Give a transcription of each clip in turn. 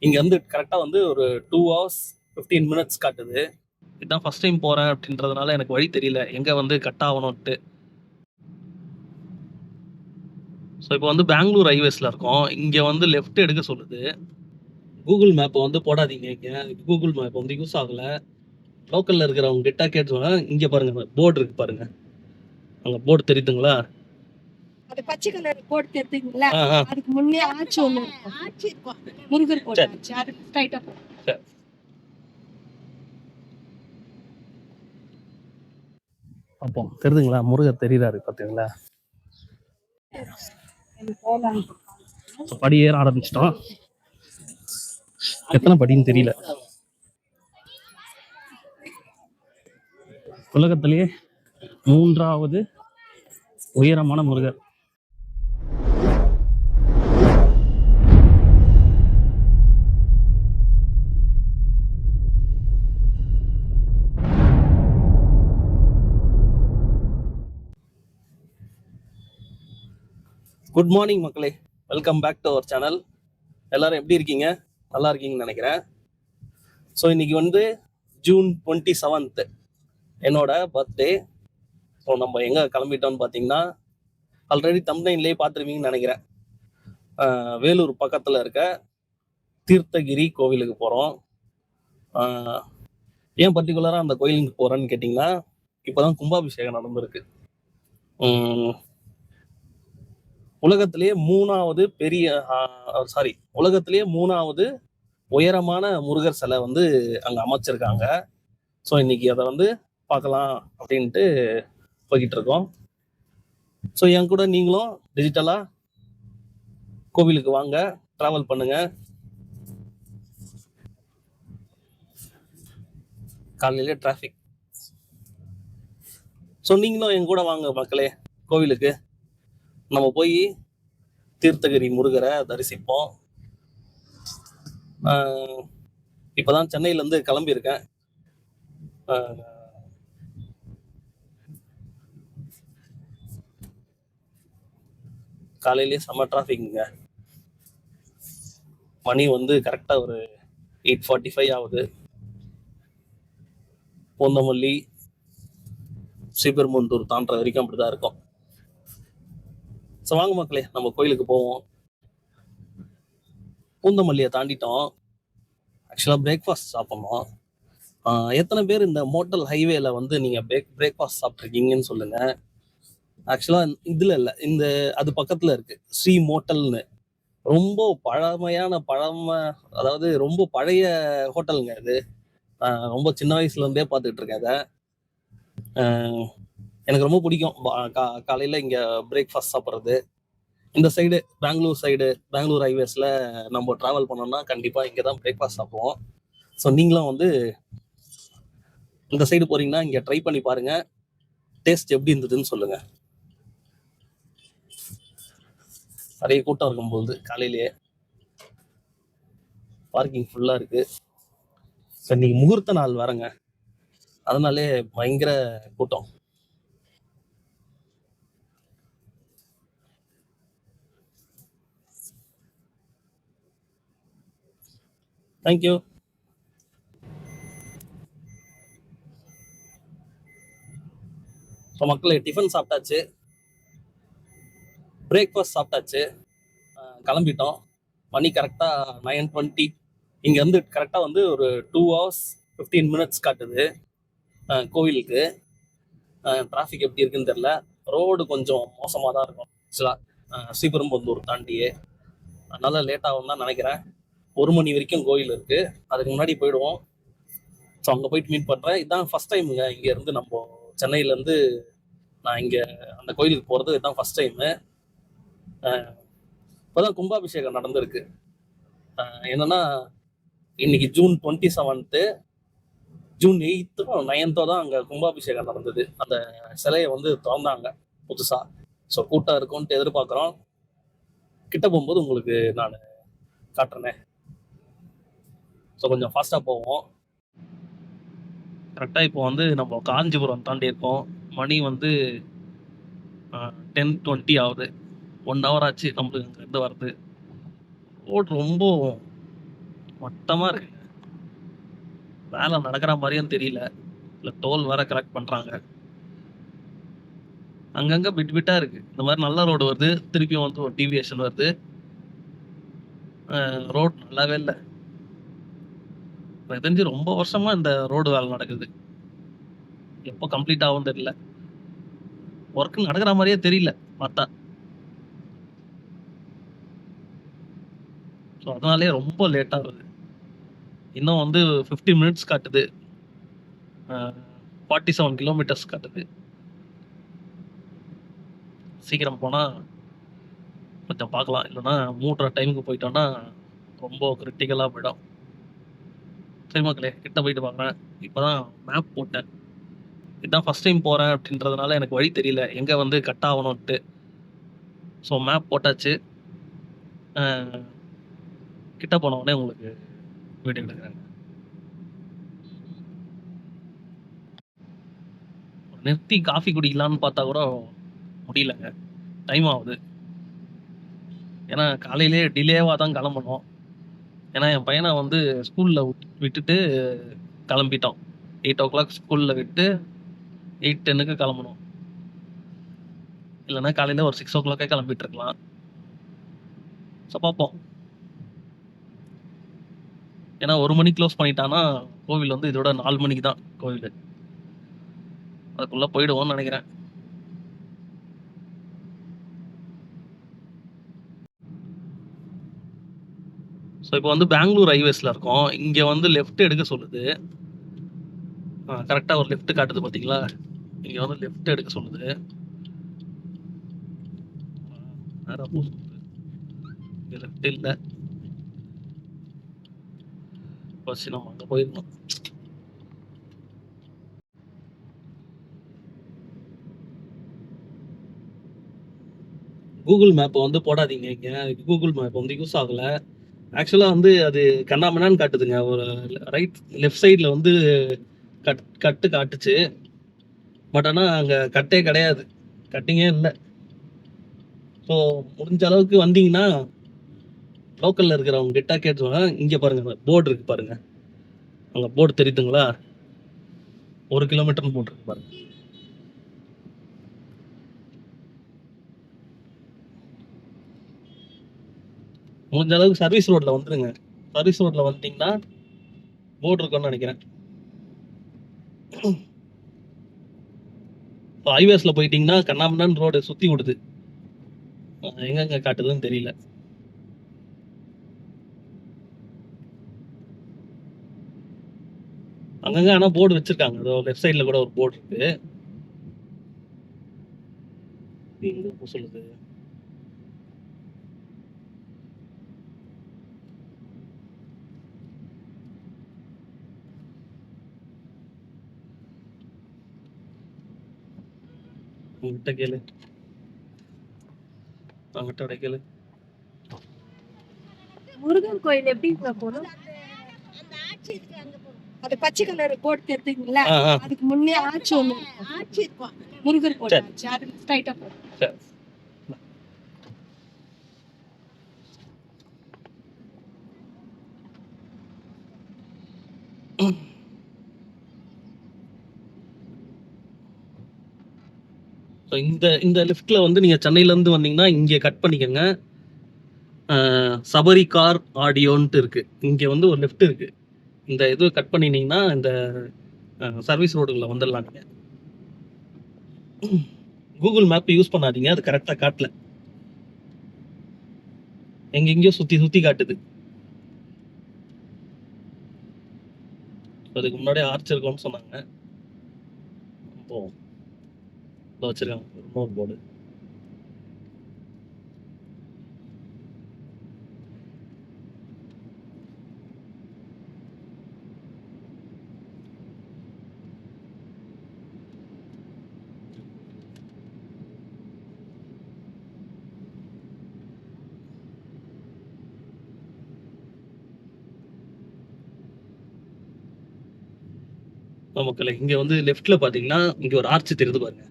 இங்க வந்து கரெக்டா வந்து ஒரு 2 ஹவர்ஸ் 15 மினிட்ஸ் காட்டுது. இதான் ஃபர்ஸ்ட் டைம் போறேன் அப்படின்றதுனால எனக்கு வழி தெரியல. எங்க வந்து கட் ஆவணுன்ட்டு. ஸோ இப்போ வந்து பெங்களூர் ஹைவேஸ்ல இருக்கோம். இங்க வந்து லெஃப்ட் எடுக்க சொல்லுது. கூகுள் மேப் வந்து போடாதீங்க இங்க. கூகுள் மேப் வந்து யூஸ் ஆகல. லோக்கல்ல இருக்கிறவங்க கிட்ட கேட்டு சொல்லுங்க. இங்க பாருங்க போர்டு இருக்கு பாருங்க. அங்க போர்டு தெரியுதுங்களா? அது பச்சை கலர் போர்டு தெரியுதுங்களா? ஆ, ஆ. அதுக்கு முன்னே ஆச்சி ஒண்ணு இருக்கும். ஆச்சி இருக்கும். முருகர் போர்டு ஆச்சி. அது ஸ்ட்ரைட்டா போ. சரி. அப்போ தெரியுதுங்களா? முருகர் தெரியுறாரு பாத்தீங்களா? போலாம். படி ஏற ஆரம்பிச்சிட்டோம். எத்தனை படின்னு தெரியல. உலகத்திலேயே 3வது உயரமான முருகர். குட் மார்னிங் மக்களே, welcome back to our channel. எல்லாரும் எப்படி இருக்கீங்க? நல்லா இருக்கீங்கன்னு நினைக்கிறேன். ஸோ இன்னைக்கு வந்து ஜூன் 27 என்னோட பர்த்டே. ஸோ நம்ம எங்கே கிளம்பிட்டோம்னு பார்த்தீங்கன்னா, ஆல்ரெடி தம்ப்நெயின்லேயே பார்த்துருவீங்கன்னு நினைக்கிறேன். வேலூர் பக்கத்தில் இருக்க தீர்த்தகிரி கோவிலுக்கு போகிறோம். ஏன் பர்டிகுலராக அந்த கோயிலுக்கு போகிறேன்னு கேட்டிங்கன்னா, இப்போ தான் கும்பாபிஷேகம் நடந்திருக்கு. உலகத்திலேயே 3வது உயரமான முருகர் சிலை வந்து அங்கே அமைச்சிருக்காங்க. ஸோ இன்னைக்கு அதை வந்து பார்க்கலாம் அப்படின்ட்டு போய்கிட்டு இருக்கோம். ஸோ என் கூட நீங்களும் டிஜிட்டலாக கோவிலுக்கு வாங்க, ட்ராவல் பண்ணுங்க. காலையிலே டிராஃபிக். ஸோ நீங்களும் என் கூட வாங்க மக்களே கோவிலுக்கு. நம்ம போய் தீர்த்தகிரி முருகரை தரிசிப்போம். இப்போதான் சென்னையிலேருந்து கிளம்பியிருக்கேன். காலையிலேயே செம்ம டிராஃபிக்குங்க. மணி வந்து கரெக்டாக ஒரு 8:45 ஆகுது. பூந்தமல்லி ஸ்ரீபெரும்புதூர் தாண்டுற வரைக்கும் அப்படிதான் இருக்கும். ஸோ வாங்க மக்களே நம்ம கோயிலுக்கு போவோம். பூந்தமல்லியை தாண்டிட்டோம். ஆக்சுவலாக பிரேக்ஃபாஸ்ட் சாப்பிட்ணும். எத்தனை பேர் இந்த மோட்டல் ஹைவேல வந்து நீங்கள் பிரேக்ஃபாஸ்ட் சாப்பிட்ருக்கீங்கன்னு சொல்லுங்க. ஆக்சுவலாக இதில் இல்லை, அது பக்கத்தில் இருக்கு ஸ்ரீ மோட்டல்னு. ரொம்ப அதாவது ரொம்ப பழைய ஹோட்டலுங்க இது. ரொம்ப சின்ன வயசுலேருந்தே பார்த்துட்டு இருக்கேன் அதை. எனக்கு ரொம்ப பிடிக்கும் காலையில் இங்கே பிரேக்ஃபாஸ்ட் சாப்பிட்றது. இந்த சைடு பெங்களூர் ஹைவேஸில் நம்ம ட்ராவல் பண்ணோம்னா கண்டிப்பாக இங்கே தான் பிரேக்ஃபாஸ்ட் சாப்பிடுவோம். ஸோ நீங்களும் வந்து இந்த சைடு போகிறீங்கன்னா இங்கே ட்ரை பண்ணி பாருங்கள். டேஸ்ட் எப்படி இருந்ததுன்னு சொல்லுங்கள். நிறைய கூட்டம் இருக்கும்போது காலையிலேயே பார்க்கிங் ஃபுல்லாக இருக்குது. ஸோ இன்னைக்கு முகூர்த்த நாள் வரங்க, அதனாலே பயங்கர கூட்டம். தேங்க்யூ. ஸோ மக்களே டிஃபன் சாப்பிட்டாச்சு, பிரேக்ஃபாஸ்ட் சாப்பிட்டாச்சு, கிளம்பிட்டோம். மணி கரெக்டாக 9:20. இங்கேருந்து கரெக்டாக வந்து ஒரு 2 ஹவர்ஸ் 15 மினிட்ஸ் காட்டுது கோவிலுக்கு. டிராஃபிக் எப்படி இருக்குன்னு தெரில. ரோடு கொஞ்சம் மோசமாக தான் இருக்கும் ஆக்சுவலாக ஸ்ரீபெரும்புதூர் தாண்டியே. அதனால லேட் ஆகும் தான் நினைக்கிறேன். 1 மணி வரைக்கும் கோயில் இருக்குது, அதுக்கு முன்னாடி போயிடுவோம். ஸோ அங்கே போயிட்டு மீட் பண்ணுறேன். இதுதான் ஃபஸ்ட் டைமுங்க இங்கேருந்து நம்ம சென்னையிலேருந்து நான் இங்கே அந்த கோயிலுக்கு போகிறது இதுதான் ஃபஸ்ட் டைமு. இப்போதான் கும்பாபிஷேகம் நடந்திருக்கு. என்னன்னா இன்னைக்கு ஜூன் 27, ஜூன் 8 9 தான் அங்கே கும்பாபிஷேகம் நடந்தது. அந்த சிலையை வந்து திறந்தாங்க புதுசா. ஸோ கூட்டம் இருக்கும்ட்டு எதிர்பார்க்குறோம். கிட்ட போகும்போது உங்களுக்கு நான் காட்டுறேனே. ஸோ கொஞ்சம் ஃபாஸ்ட்டாக போவோம். கரெக்டாக இப்போ வந்து நம்ம காஞ்சிபுரம் தாண்டி இருக்கோம். மணி வந்து 10:20 ஆகுது. 1 ஹவர் ஆச்சு நம்மளுக்கு அங்கேருந்து வருது. ரோடு ரொம்ப மொத்தமாக இருக்குங்க. வேலை நடக்கிற மாதிரியும் தெரியல. இல்லை டோல் வேற கலெக்ட் பண்ணுறாங்க. அங்கங்கே பிட் பிட்டாக இருக்குது. இந்த மாதிரி நல்ல ரோடு வருது, திருப்பியும் வந்து ஒரு டீவியேஷன் வருது. ரோட் நல்லாவே இல்லை. எனக்கு தெரிஞ்சு ரொம்ப வருஷமா இந்த ரோடு வேலை நடக்குது. எப்போ கம்ப்ளீட் ஆகும் தெரியல. ஒர்க் நடக்கிற மாதிரியே தெரியல பார்த்தா. ஸோ அதனாலே ரொம்ப லேட் ஆகுது. இன்னும் வந்து 50 மினிட்ஸ் காட்டுது. 47 கிலோமீட்டர்ஸ் காட்டுது. சீக்கிரம் போனால் கொஞ்சம் பார்க்கலாம். இல்லைன்னா மூடுற டைமுக்கு போயிட்டோன்னா ரொம்ப கிரிட்டிக்கலாக போயிடும். சரி மக்களே, கிட்ட போயிட்டு பார்க்குறேன். இப்போ தான் மேப் போட்டேன். இதுதான் ஃபஸ்ட் டைம் போகிறேன் அப்படின்றதுனால எனக்கு வழி தெரியல எங்கே வந்து கட் ஆகணும்ன்ட்டு. ஸோ மேப் போட்டாச்சு. கிட்ட போன உடனே உங்களுக்கு வீடியோ எடுக்கிறேன். நிறுத்தி காஃபி குடிக்கலான்னு பார்த்தா கூட முடியலங்க. டைம் ஆகுது. ஏன்னா காலையிலே டிலேவாக தான் கிளம்பணும். ஏன்னா என் பையனை வந்து ஸ்கூலில் விட்டுட்டு கிளம்பிட்டோம். 8 o'clock ஸ்கூலில் விட்டு 8:10 கிளம்பணும். இல்லைன்னா காலையில் ஒரு 6 o'clock கிளம்பிட்டு இருக்கலாம். ஸோ பார்ப்போம். ஏன்னா 1 மணிக்கு க்ளோஸ் பண்ணிட்டான்னா கோவில் வந்து இதோட 4 மணிக்கு தான் கோவில். அதுக்குள்ளே போயிடுவோம்னு நினைக்கிறேன். ஸோ இப்போ வந்து பெங்களூர் ஹைவேஸில் இருக்கோம். இங்கே வந்து லெஃப்ட் எடுக்க சொல்லுது. கரெக்டாக ஒரு லெஃப்ட் காட்டுது பார்த்தீங்களா? இங்கே வந்து லெஃப்ட் எடுக்க சொல்லுது. நேராக போக சொல்லுது. இங்கே லெஃப்ட் இல்லை. ஃபர்ஸ்ட் நம்ம அங்கே போயிருந்தோம். கூகுள் மேப்பை வந்து போடாதீங்க. இங்கே கூகுள் மேப் வந்து யூஸ் ஆகலை. ஆக்சுவலாக வந்து அது கண்ணாமண்ணான்னு காட்டுதுங்க. ஒரு லெஃப்ட் சைடில் வந்து கட்டு காட்டுச்சு. பட் ஆனால் அங்கே கட்டே கிடையாது. கட்டிங்கே இல்லை. ஸோ முடிஞ்ச அளவுக்கு வந்தீங்கன்னா லோக்கலில் இருக்கிறவங்க கிட்ட கேட்டுவாங்க. இங்கே பாருங்கள், போர்டு இருக்குது பாருங்கள். அங்கே போர்டு தெரியுதுங்களா? 1 கிலோமீட்டர்னு போட்டுருக்கு பாருங்க. முடிஞ்ச அளவுக்கு சர்வீஸ் ரோட்டில் வந்துடுங்க. சர்வீஸ் ரோட்டில் வந்துட்டிங்கன்னா போர்டு இருக்குன்னு நினைக்கிறேன். இப்போ ஹைவேஸில் போயிட்டீங்கன்னா கண்ணாமண்ணான்னு ரோடு சுற்றி விடுது. எங்கெங்கே காட்டுதுன்னு தெரியல. அங்கங்கே ஆனால் போர்டு வச்சுருக்காங்க. அதோ லெஃப்ட் சைடில் கூட ஒரு போர்டு இருக்குது. எங்கே சொல்லுது? உங்ககிட்ட கேளு. அவங்ககிட்ட கேளு. முருகன் கோயில் எப்படி போகணும்? அது பச்சை கலர் போட்டு தெரியுதுங்களா? அதுக்கு முன்னே ஆட்சி ஒண்ணு ஆட்சி இருக்கும். முருகர் கோயில் ஆட்சி. அது ஸ்ட்ரைட்டா போகும். சரி. ஸோ இந்த லெஃப்ட்டில் வந்து நீங்கள் சென்னையிலேருந்து வந்தீங்கன்னா இங்கே கட் பண்ணிக்கோங்க. சபரி கார் ஆடியோன்ட்டு இருக்குது. இங்கே வந்து ஒரு லெஃப்ட் இருக்குது. இந்த இது கட் பண்ணினீங்கன்னா இந்த சர்வீஸ் ரோடுகளில் வந்துடலாம். நீங்கள் கூகுள் மேப் யூஸ் பண்ணாதீங்க. அது கரெக்டாக காட்டல. எங்கெங்கேயோ சுற்றி சுற்றி காட்டுது. அதுக்கு முன்னாடி ஆர்ச் இருக்கும்னு சொன்னாங்க. போவோம். வச்சிருக்காங்க இன்னொரு போர்டு. மக்களே, இங்கே வந்து லெஃப்ட்டில் பார்த்தீங்கன்னா இங்கே ஒரு ஆர்ச் தெரியுது பாருங்க.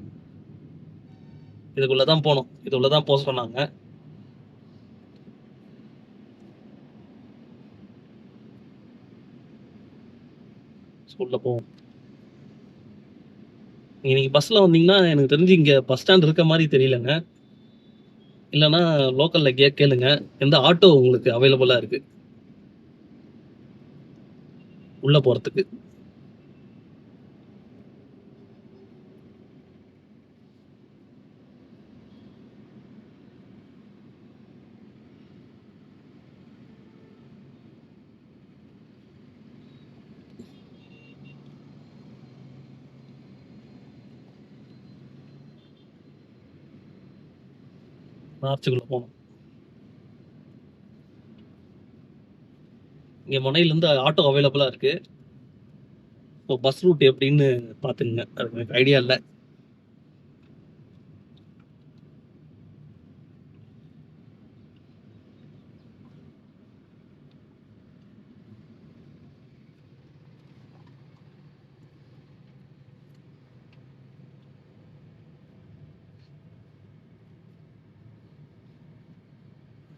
இதுக்குள்ளே தான் போகணும். இதுக்குள்ளே தான் போக சொன்னாங்க. உள்ள போவோம். நீங்க பஸ்ல வந்தீங்கன்னா எனக்கு தெரிஞ்சு இங்க பஸ் ஸ்டாண்ட் இருக்க மாதிரி தெரியலங்க. இல்லைன்னா லோக்கல்ல கேளுங்க. எந்த ஆட்டோ உங்களுக்கு அவைலபிளா இருக்கு உள்ள போறதுக்கு? ஆர்ச்சுக்குள்ள போகணும். இங்க முனையிலேருந்து ஆட்டோ அவைலபிளா இருக்கு. ஸோ பஸ் ரூட் எப்படின்னு பார்த்துங்க. அது எனக்கு ஐடியா இல்லை.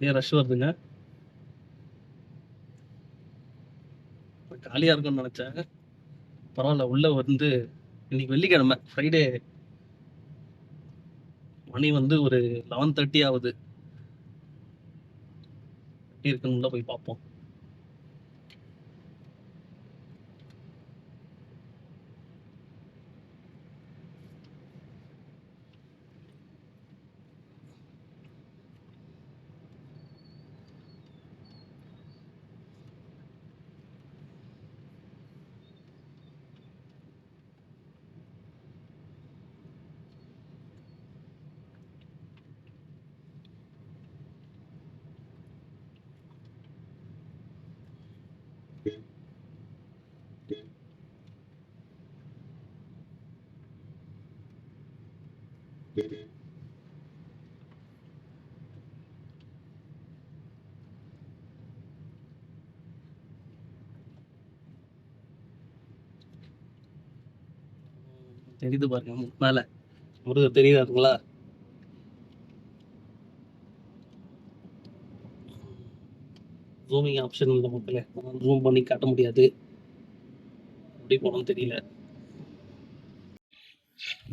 ஏன் ரஷ் வருதுங்க? காலியா இருக்கும்னு நினைச்சேன். பரவாயில்ல. உள்ள வந்து இன்னைக்கு வெள்ளிக்கிழமை, ஃப்ரைடே. மணி வந்து ஒரு 11:30 ஆகுது. எப்படி இருக்குன்னு உள்ள போய் பார்ப்போம். தெரியுது பாருங்க மேல முருகர் தெரியுதாங்களா? ஜூமிங் ஆப்ஷன் இல்லை மக்களே. ஜூம் பண்ணி காட்ட முடியாது. எப்படி போனோம்னு தெரியல.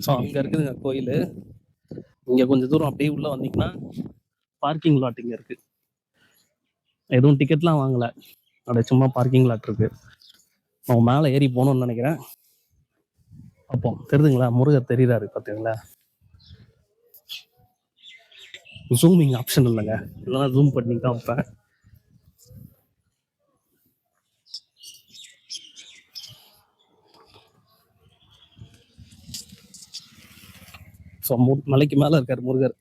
ஸோ அங்கே இருக்குதுங்க கோயில். இங்கே கொஞ்சம் தூரம் அப்படியே உள்ள வந்தீங்கன்னா பார்க்கிங் லாட் இங்கே இருக்கு. எதுவும் டிக்கெட்லாம் வாங்கலை. அப்படியே சும்மா பார்க்கிங் லாட் இருக்கு. நம்ம மேலே ஏறி போகணும்னு நினைக்கிறேன். அப்போ தெரியுதுங்களா? முருகர் தெரியுறாரு பார்த்தீங்களா? ஜூமிங் ஆப்ஷன் இல்லைங்க. இல்லைன்னா ஜூம் பண்ணி காமிப்பேன். ஸோ மலைக்கு மேலே இருக்கார் முருகர்.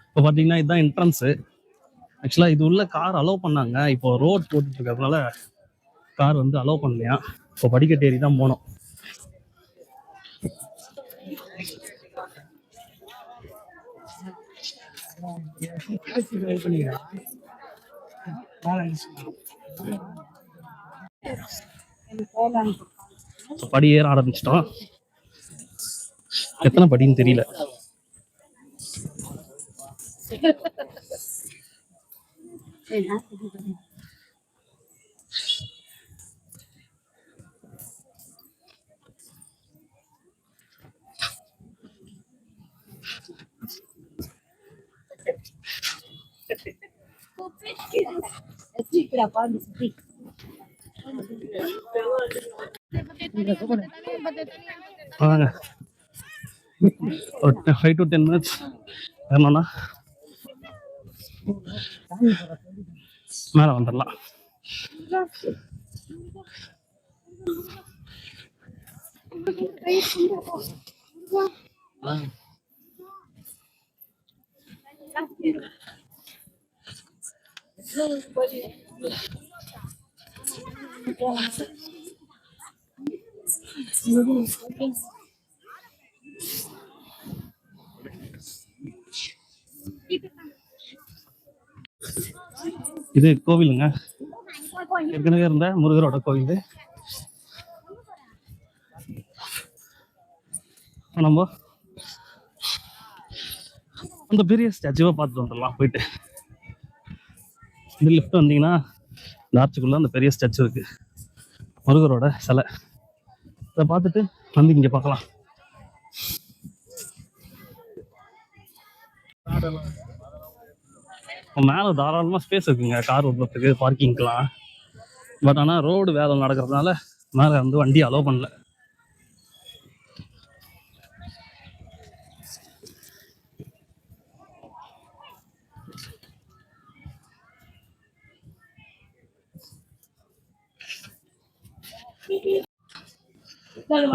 இப்போ பார்த்தீங்கன்னா இதுதான் என்ட்ரன்ஸு. ஆக்சுவலாக இது உள்ள கார் அலோவ் பண்ணாங்க. இப்போ ரோட் போட்டுட்டு இருக்கிறதுனால கார் வந்து அலோவ் பண்ணலையா. இப்போ படிக்கட்டு ஏறி தான் போனோம். படி ஏற ஆரம்பிச்சிட்டோம். எத்தனை படின்னு தெரியல. வாங்க, ஒரு 5 to 10 minutes ஏறணும்னா மேலே வந்துடலாம். இது கோவிலுங்க. ஏற்கனவே இருந்த முருகரோட கோவில். நம்ம அந்த பெரிய ஸ்டாச்சுவை பார்த்துட்டு வந்துடலாம் போயிட்டு. இந்த லிஃப்ட் வந்தீங்கன்னா இந்த ஆர்ச்சுக்குள்ள அந்த பெரிய ஸ்டாச்சு இருக்கு, முருகரோட சிலை. இதை பார்த்துட்டு வந்து இங்கே பார்க்கலாம். மேலே தாராளமாக ஸ்பேஸ் இருக்குங்க கார் விடுறதுக்கு, பார்க்கிங்க்கெலாம். பட் ஆனால் ரோடு வேலை நடக்கிறதுனால மேலே வந்து வண்டி அலோவ் பண்ணல.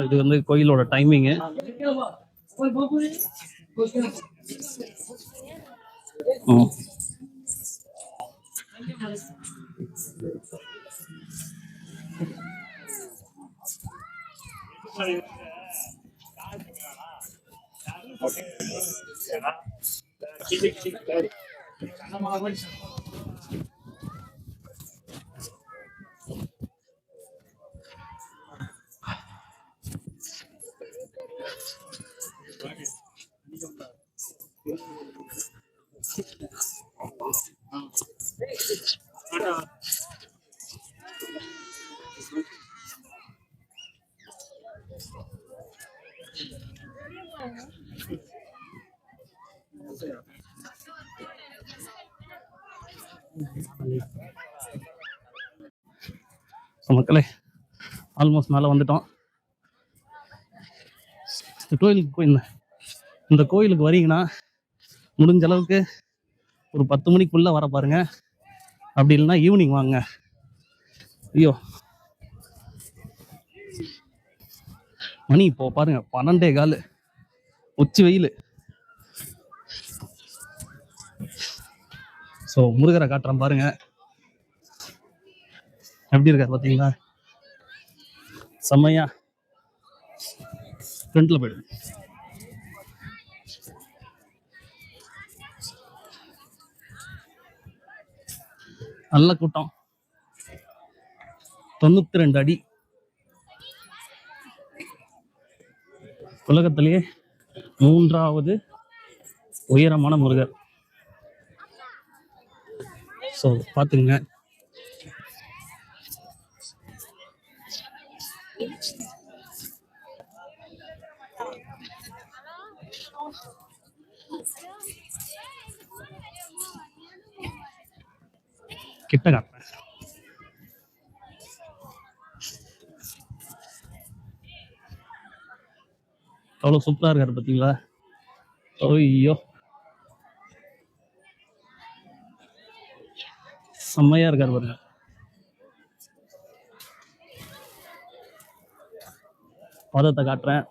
இது வந்து கோயிலோட டைமிங்கு. மக்களே ஆல்மோஸ்ட் மேலே வந்துட்டோம். இந்த கோயிலுக்கு வரீங்கன்னா முடிஞ்ச அளவுக்கு ஒரு 10 மணிக்குள்ள வர பாருங்க. அப்படி இல்லைன்னா ஈவினிங் வாங்க. ஐயோ மணி இப்போ பாருங்க 12:15, உச்சி வெயில். ஸோ முருகரை காட்டுறேன் பாருங்க, எப்படி இருக்காரு பார்த்தீங்களா? செம்மையா ஃப்ரண்ட்ல போயிடு. நல்ல கூட்டம். 92 அடி, உலகத்திலேயே 3வது உயரமான முருகர். ஸோ பார்த்துங்க. கிட்ட காட்டுறேன். அவ்வளோ சூப்பரா இருக்காரு பார்த்தீங்களா? ஐயோ செம்மையா இருக்காரு பாருங்க. பாதத்தை காட்டுறேன்,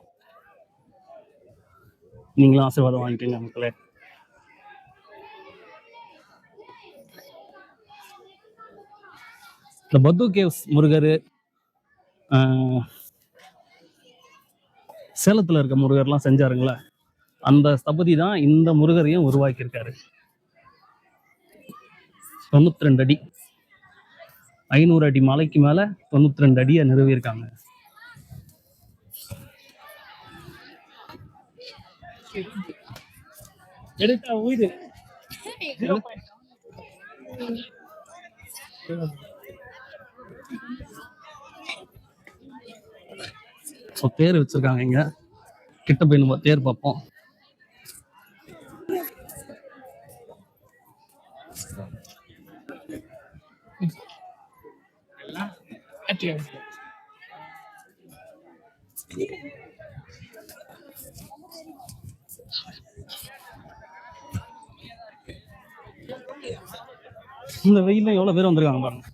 நீங்களும் ஆசீர்வாதம் வாங்கிக்கோங்க மக்களே. இந்த பத்து கேவ்ஸ் முருகர், சேலத்துல இருக்க முருகர்லாம் செஞ்சாருங்களா, அந்த ஸ்தபதி தான் இந்த முருகரையும் உருவாக்கியிருக்காரு. 92 அடி, 500 அடி மலைக்கு மேல 92 அடியை நிறுவியிருக்காங்க. தேர் வச்சிருக்காங்க இங்க. கிட்ட போய் நம்ம தேர் பார்ப்போம். இந்த வெயில்ல எவ்வளவு பேர் வந்திருக்காங்க பாருங்க.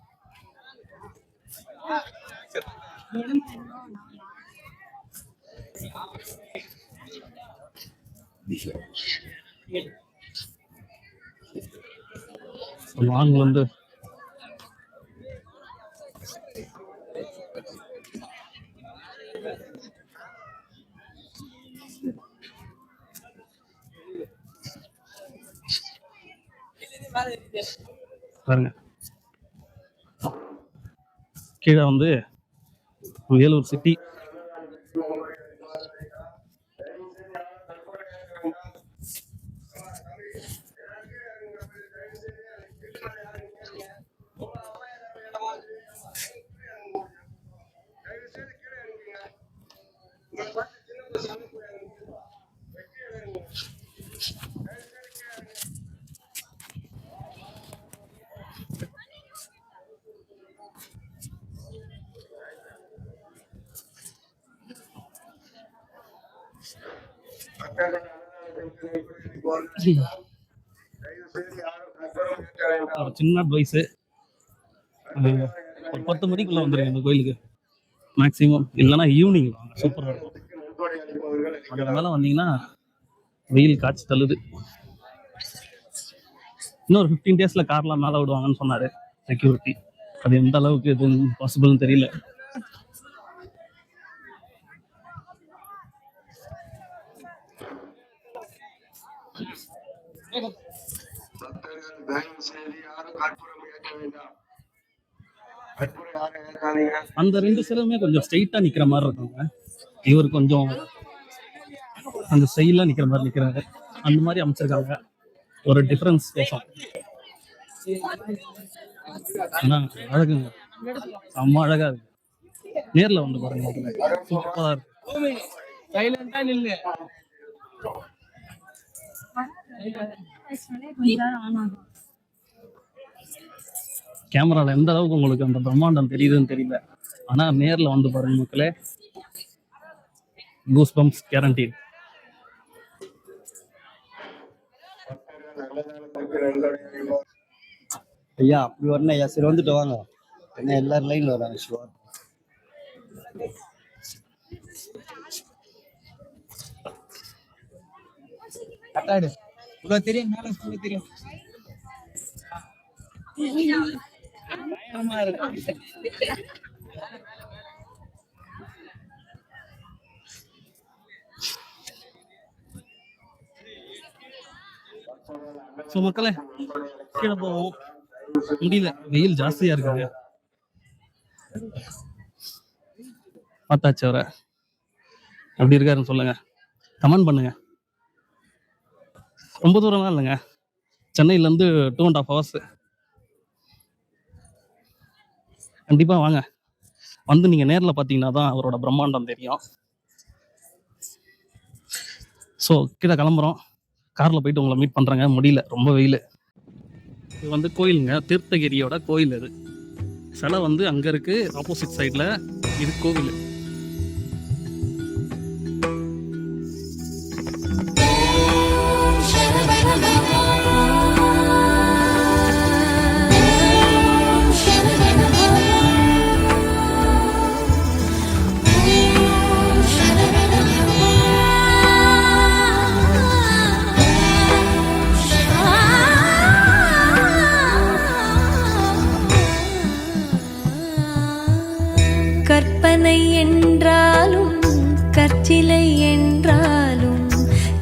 லாங் வந்து பாருங்க. கீழே வந்து வேலூர் சிட்டி. ஒரு சின்ன அட்வைஸ், ஒரு 10 மணிக்குள்ள வந்துருங்க இந்த கோயிலுக்கு மேக்ஸிமம், இல்லைன்னா ஈவினிங் வாங்க, சூப்பராக இருக்கும். அதனால வந்தீங்கன்னா வெயில் காய்ச்சி தள்ளுது. இன்னொரு 15 டேஸ்ல கார்லாம் மேலே விடுவாங்கன்னு சொன்னாரு செக்யூரிட்டி. அது எந்த அளவுக்கு இது பாசிபிள்னு தெரியல. அந்த 2 சிலருமே கொஞ்சம் ஸ்ட்ரெயிட்டா நிக்கிற மாதிரி இருக்காங்க. இவர் கொஞ்சம் அந்த ஸ்டைலா நிக்கிற மாதிரி நிக்கிறாரு. அந்த மாதிரி அமைச்சிருக்காங்க. ஒரு டிஃபரன்ஸ் பேசும். ஆனா அழகுங்க, செம்ம அழகா இருக்கு. நேர்ல வந்து பாருங்க, சூப்பரா இருக்கு. கேமரால எந்த அளவுக்கு உங்களுக்கு அந்த பிரம்மாண்டம் தெரியுதுன்னு தெரியல. ஆனா நேர்ல வந்து பாருங்க மக்களே, கூஸ் பம்ப்ஸ் கேரண்டீட். ஐயா அப்படி வரணும் ஐயா, சரி வந்துட்டு வாங்க, என்ன எல்லாரும் லைன்ல வராங்க. சிவா கட்டாடு இவ்வளவு தெரியும், மேல ஃபுல்லா தெரியும். ஸோ மக்களே, கீழே போவோம். முடியல, வெயில் ஜாஸ்தியா இருக்குங்க. பார்த்தாச்சு அவரை, எப்படி இருக்காருன்னு சொல்லுங்க, கமெண்ட் பண்ணுங்க. ரொம்ப தூரம்லாம் இல்லைங்க, சென்னையிலேருந்து 2.5 hours. கண்டிப்பாக வாங்க, வந்து நீங்கள் நேரில் பார்த்தீங்கன்னா தான் அவரோட பிரம்மாண்டம் தெரியும். ஸோ கீழே கிளம்புறோம், காரில் போயிட்டு உங்களை மீட் பண்ணுறேங்க. முடியல, ரொம்ப வெயில். இது வந்து கோயிலுங்க, தீர்த்தகிரியோட கோயில். இது சிலை வந்து அங்கே இருக்குது, ஆப்போசிட் சைடில். இது கோவில். கற்பனை என்றாலும் கற்சிலை என்றாலும்,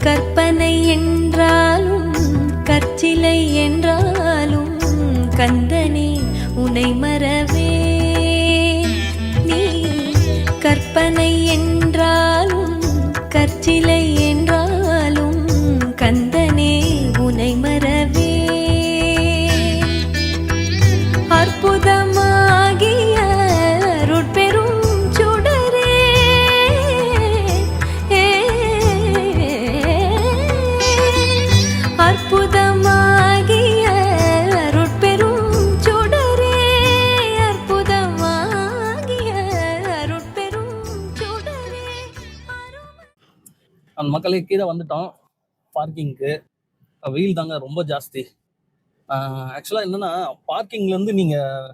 கற்பனை என்றாலும் கற்சிலை என்றாலும், கந்தனே உனை மறவே நீ. கற்பனை என்றாலும் கற்சிலை என்றாலும், கந்தனே உனை மறவே. அற்புதமாகிய அருட்பெரும் சுடரே, அற்புதமாகிய அருட்பெரும் சுடரே, அற்புதமாகிய அருட்பெரும் சுடரே. அந்த மக்களே கீழே வந்துட்டோம் பார்க்கிங்க்கு. வெயில் தாங்க ரொம்ப ஜாஸ்தி. ஆக்சுவலாக என்னன்னா, பார்க்கிங்லேருந்து நீங்கள்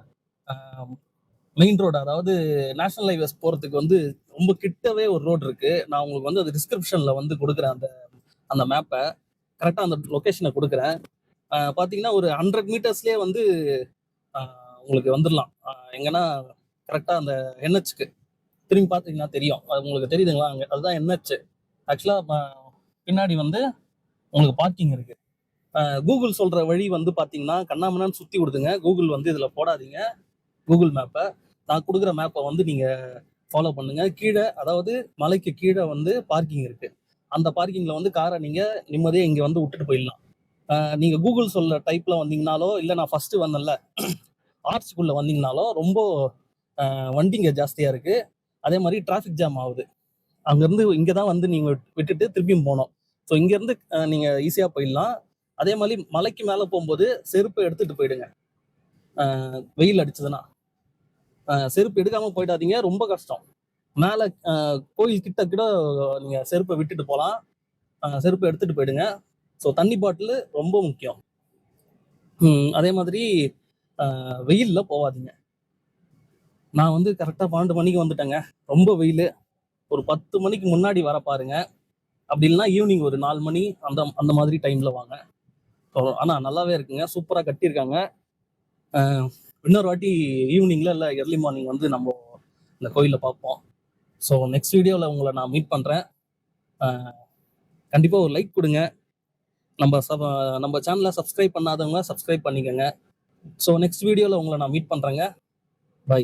மெயின் ரோடு, அதாவது நேஷனல் ஹைவேஸ் போகிறதுக்கு வந்து ரொம்ப கிட்டவே ஒரு ரோடு இருக்குது. நான் உங்களுக்கு வந்து அது டிஸ்கிரிப்ஷனில் வந்து கொடுக்குறேன், அந்த மேப்பை. கரெக்டாக அந்த லொக்கேஷனை கொடுக்குறேன். பார்த்தீங்கன்னா ஒரு 100 மீட்டர்ஸ்லேயே வந்து உங்களுக்கு வந்துடலாம். எங்கன்னா கரெக்டாக அந்த என்ஹெச்க்கு திரும்பி பார்த்தீங்கன்னா தெரியும். அது உங்களுக்கு தெரியுதுங்களா? அங்கே அதுதான் என்ஹெச். ஆக்சுவலாக பின்னாடி வந்து உங்களுக்கு பார்க்கிங் இருக்குது. கூகுள் சொல்கிற வழி வந்து பார்த்தீங்கன்னா கண்ணாமண்ணான்னு சுற்றி கொடுத்துங்க. கூகுள் வந்து இதில் போடாதீங்க, கூகுள் மேப்பை. நான் கொடுக்குற மேப்பை வந்து நீங்கள் ஃபாலோ பண்ணுங்கள். கீழே, அதாவது மலைக்கு கீழே வந்து பார்க்கிங் இருக்குது. அந்த பார்க்கிங்கில் வந்து காரை நீங்கள் நிம்மதியாக இங்கே வந்து விட்டுட்டு போயிடலாம். நீங்கள் கூகுள் சொல்ல டைப்பில் வந்தீங்கனாலோ, இல்லை நான் ஃபஸ்ட்டு வந்தேன்ல ஆர்ச்சுக்குள்ளே வந்தீங்கனாலோ ரொம்ப வண்டிங்க ஜாஸ்தியாக இருக்குது. அதே மாதிரி டிராஃபிக் ஜாம் ஆகுது. அங்கேருந்து இங்கே தான் வந்து நீங்கள் விட்டுட்டு திருப்பியும் போகணும். ஸோ இங்கேருந்து நீங்கள் ஈஸியாக போயிடலாம். அதே மாதிரி மலைக்கு மேலே போகும்போது செருப்பை எடுத்துகிட்டு போயிடுங்க. வெயில் அடிச்சதுன்னா செருப்பு எடுக்காமல் போயிடாதீங்க, ரொம்ப கஷ்டம். மேலே கோயில் கிட்ட கூட நீங்கள் செருப்பை விட்டுட்டு போகலாம். செருப்பு எடுத்துகிட்டு போயிடுங்க. ஸோ தண்ணி பாட்டில் ரொம்ப முக்கியம். அதே மாதிரி வெயிலில் போகாதீங்க. நான் வந்து கரெக்டாக 12 மணிக்கு வந்துட்டேங்க. ரொம்ப வெயில். ஒரு 10 மணிக்கு முன்னாடி வர பாருங்க. அப்படி இல்லைன்னா ஈவினிங் ஒரு 4 மணி அந்த அந்த மாதிரி டைமில் வாங்க. ஸோ ஆனால் நல்லாவே இருக்குங்க. சூப்பராக கட்டியிருக்காங்க. இன்னொரு வாட்டி ஈவினிங்கில் இல்லை எர்லி மார்னிங் வந்து நம்ம இந்த கோயிலில் பார்ப்போம். ஸோ நெக்ஸ்ட் வீடியோவில் உங்களை நான் மீட் பண்ணுறேன். கண்டிப்பாக ஒரு லைக் கொடுங்க. நம்ம சேனலை சப்ஸ்கிரைப் பண்ணாதவங்க சப்ஸ்கிரைப் பண்ணிக்கோங்க. ஸோ நெக்ஸ்ட் வீடியோவில் உங்களை நான் மீட் பண்ணுறேங்க. பை.